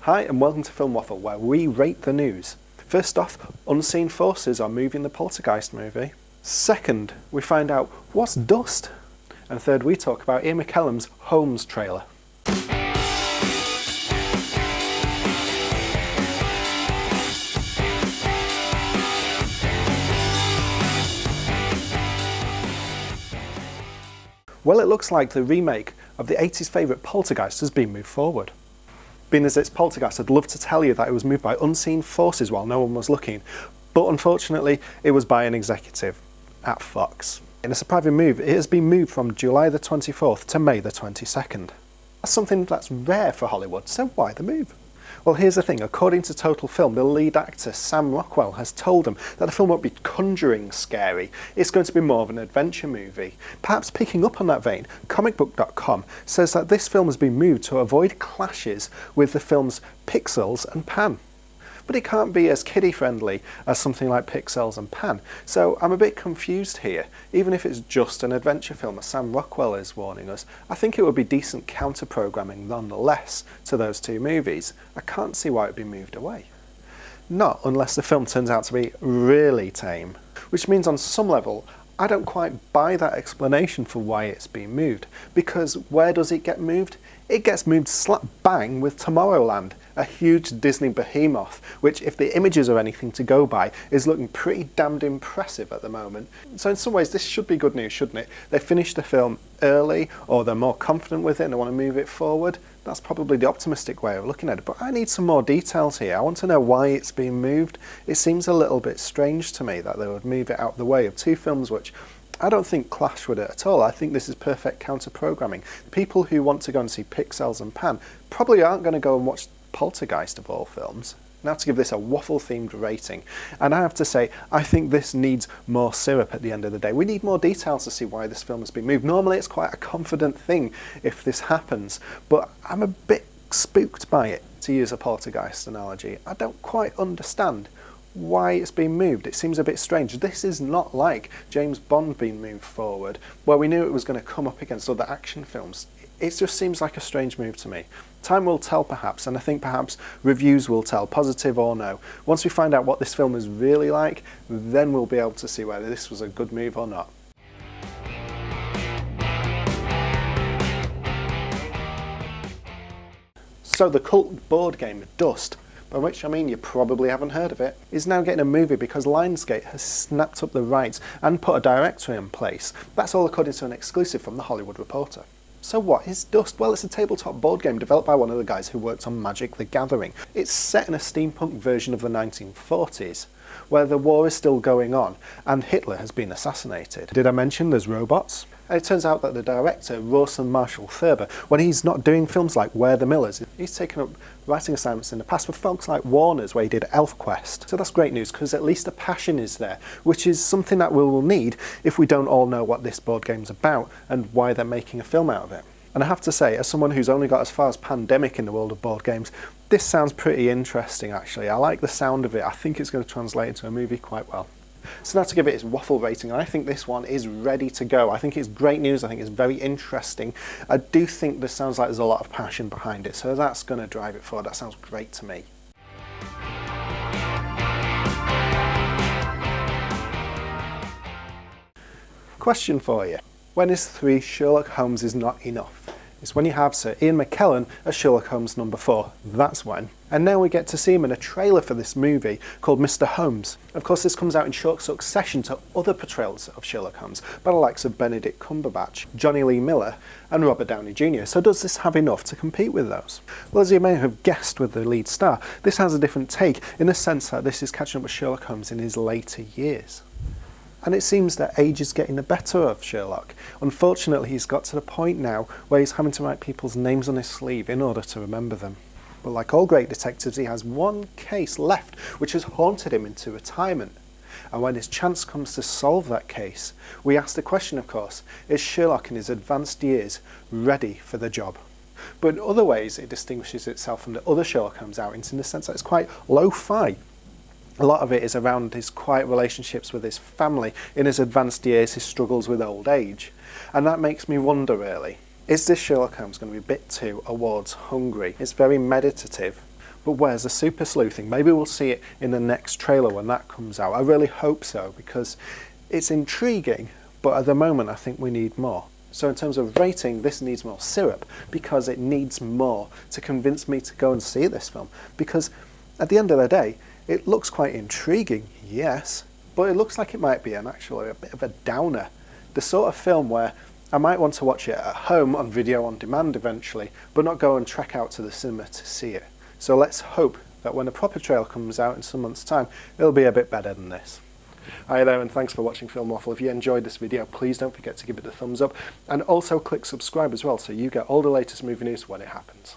Hi and welcome to Film Waffle, where we rate the news. First off, unseen forces are moving the Poltergeist movie. Second, we find out what's dust. And third, we talk about Ian McKellen's Holmes trailer. Well, it looks like the remake of the 80s favourite Poltergeist has been moved forward. Being as it's Poltergeist, I'd love to tell you that it was moved by unseen forces while no one was looking, but unfortunately it was by an executive at Fox. In a surprising move, it has been moved from July the 24th to May the 22nd. That's something that's rare for Hollywood, so why the move? Well, here's the thing, according to Total Film, the lead actor Sam Rockwell has told them that the film won't be conjuring scary, it's going to be more of an adventure movie. Perhaps picking up on that vein, comicbook.com says that this film has been moved to avoid clashes with the films Pixels and Pan. But it can't be as kiddie friendly as something like Pixels and Pan, so I'm a bit confused here. Even if it's just an adventure film, as Sam Rockwell is warning us, I think it would be decent counter-programming nonetheless to those two movies. I can't see why it would be moved away. Not unless the film turns out to be really tame, which means on some level I don't quite buy that explanation for why it's been moved, because where does it get moved? It gets moved slap bang with Tomorrowland, a huge Disney behemoth, which, if the images are anything to go by, is looking pretty damned impressive at the moment. So in some ways this should be good news, shouldn't it? They finished the film early, or they're more confident with it and they want to move it forward. That's probably the optimistic way of looking at it, but I need some more details here. I want to know why it's being moved. It seems a little bit strange to me that they would move it out of the way of two films which I don't think clash with it at all. I think this is perfect counter-programming. People who want to go and see Pixels and Pan probably aren't going to go and watch Poltergeist of all films. Now to give this a waffle-themed rating, and I have to say, I think this needs more syrup at the end of the day. We need more details to see why this film has been moved. Normally it's quite a confident thing if this happens, but I'm a bit spooked by it, to use a Poltergeist analogy. I don't quite understand why it's been moved. It seems a bit strange. This is not like James Bond being moved forward, where we knew it was going to come up against other action films. It just seems like a strange move to me. Time will tell perhaps, and I think perhaps reviews will tell, positive or no. Once we find out what this film is really like, then we'll be able to see whether this was a good move or not. So the cult board game Dust, by which I mean you probably haven't heard of it, is now getting a movie because Lionsgate has snapped up the rights and put a director in place. That's all according to an exclusive from The Hollywood Reporter. So what is Dust? Well, it's a tabletop board game developed by one of the guys who worked on Magic the Gathering. It's set in a steampunk version of the 1940s, where the war is still going on and Hitler has been assassinated. Did I mention there's robots? And it turns out that the director, Rawson Marshall Thurber, when he's not doing films like Where the Millers, he's taken up writing assignments in the past with folks like Warner's, where he did ElfQuest. So that's great news, because at least the passion is there, which is something that we will need if we don't all know what this board game's about and why they're making a film out of it. And I have to say, as someone who's only got as far as Pandemic in the world of board games, this sounds pretty interesting actually. I like the sound of it. I think it's going to translate into a movie quite well. So now to give it its waffle rating, I think this one is ready to go. I think it's great news, I think it's very interesting. I do think this sounds like there's a lot of passion behind it, so that's going to drive it forward. That sounds great to me. Question for you. When is 3 Sherlock Holmes is not enough? It's when you have Sir Ian McKellen as Sherlock Holmes number 4. That's when. And now we get to see him in a trailer for this movie called Mr Holmes. Of course, this comes out in short succession to other portrayals of Sherlock Holmes by the likes of Benedict Cumberbatch, Johnny Lee Miller and Robert Downey Jr. So does this have enough to compete with those? Well, as you may have guessed with the lead star, this has a different take in the sense that this is catching up with Sherlock Holmes in his later years. And it seems that age is getting the better of Sherlock. Unfortunately, he's got to the point now where he's having to write people's names on his sleeve in order to remember them. But like all great detectives, he has one case left which has haunted him into retirement. And when his chance comes to solve that case, we ask the question, of course, is Sherlock in his advanced years ready for the job? But in other ways, it distinguishes itself from the other Sherlock Holmes outings in the sense that it's quite lo-fi. A lot of it is around his quiet relationships with his family, in his advanced years, his struggles with old age. And that makes me wonder really, is this Sherlock Holmes going to be a bit too awards hungry? It's very meditative, But where's the super sleuthing? Maybe we'll see it in the next trailer when that comes out. I really hope so, because it's intriguing, but at the moment I think we need more. So in terms of rating, this needs more syrup, because it needs more to convince me to go and see this film. Because at the end of the day, it looks quite intriguing, yes, but it looks like it might be actually a bit of a downer. The sort of film where I might want to watch it at home on video on demand eventually, but not go and trek out to the cinema to see it. So let's hope that when a proper trailer comes out in some months' time, it'll be a bit better than this. Hi there, and thanks for watching Film Waffle. If you enjoyed this video, please don't forget to give it a thumbs up, and also click subscribe as well so you get all the latest movie news when it happens.